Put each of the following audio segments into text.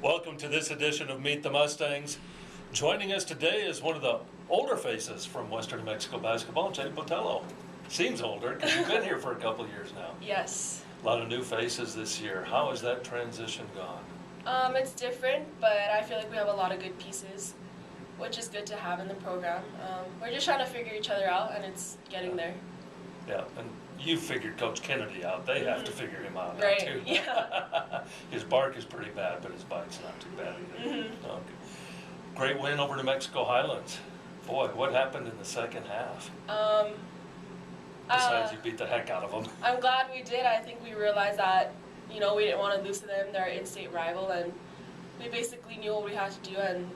Welcome to this edition of Meet the Mustangs. Joining us today is one of the older faces from Western New Mexico basketball, Jade Botelho. Seems older because you've been here for a couple of years now. Yes. A lot of new faces this year. How has that transition gone? It's different, but I feel like we have a lot of good pieces, which is good to have in the program. We're just trying to figure each other out, and it's getting there. Yeah, and you figured Coach Kennedy out. They have to figure him out now, Right, too. yeah. His bark is pretty bad, but his bite's not too bad either. Mm-hmm. Okay. Great win over New Mexico Highlands. Boy, what happened in the second half? Besides you beat the heck out of them. I'm glad we did. I think we realized that, we didn't want to lose to them. They're our in-state rival, and we basically knew what we had to do, and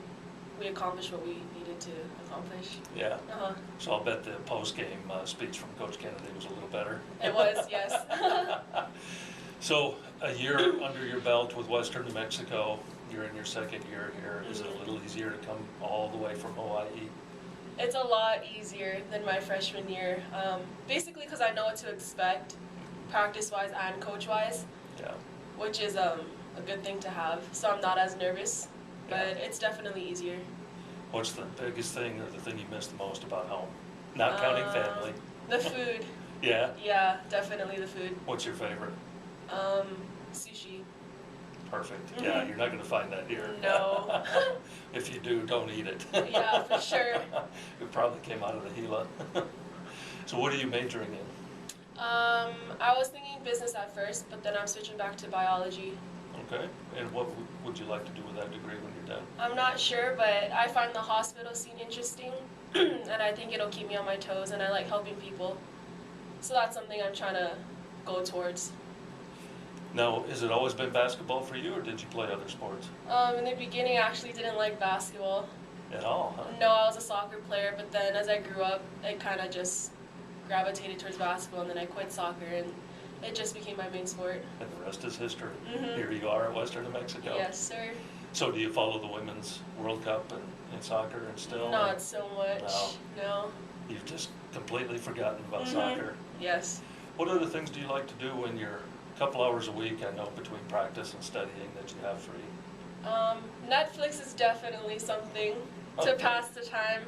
we accomplished what we needed to accomplish. Yeah. Uh-huh. So I'll bet the post-game speech from Coach Kennedy was a little better. It was, yes. So a year under your belt with Western New Mexico, you're in your second year here. Is it a little easier to come all the way from Hawaii? It's a lot easier than my freshman year, basically because I know what to expect, practice-wise and coach-wise, Yeah. which is a good thing to have. So I'm not as nervous, but it's definitely easier. What's the biggest thing or the thing you miss the most about home? Not counting family. The food. Yeah? Yeah, definitely the food. What's your favorite? Sushi. Perfect. Yeah, you're not going to find that here. No. If you do, don't eat it. Yeah, for sure. It probably came out of the Gila. So what are you majoring in? I was thinking business at first, but then I'm switching back to biology. Okay. And what would you like to do with that degree when you're done? I'm not sure, but I find the hospital scene interesting, and I think it'll keep me on my toes, and I like helping people. So that's something I'm trying to go towards. Now, has it always been basketball for you, or did you play other sports? In the beginning, I actually didn't like basketball. At all, huh? No, I was a soccer player, but then as I grew up, it kind of just gravitated towards basketball, and then I quit soccer, and it just became my main sport. And the rest is history. Mm-hmm. Here you are at Western New Mexico. Yes, sir. So do you follow the Women's World Cup in soccer and still? Not so much, no. You've just completely forgotten about soccer. Yes. What other things do you like to do when you're a couple hours a week, I know, between practice and studying that you have free? Netflix is definitely something to pass the time.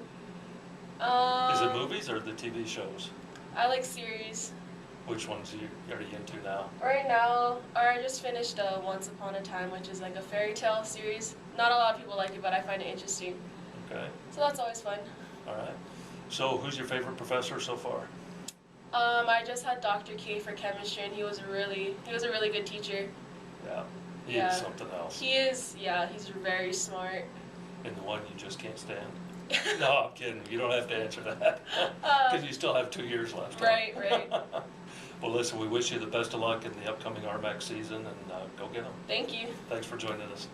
Is it movies or the TV shows? I like series. Which ones are you into now? Right now, I just finished Once Upon a Time, which is like a fairy tale series. Not a lot of people like it, but I find it interesting. Okay. So that's always fun. All right. So who's your favorite professor so far? I just had Dr. K for chemistry, and he was a really good teacher. Yeah. He is something else. He is, yeah, he's very smart. And the one you just can't stand? No, I'm kidding. You don't have to answer that. Because you still have 2 years left. Right, right. Well, listen, we wish you the best of luck in the upcoming RMAC season, and go get them. Thank you. Thanks for joining us.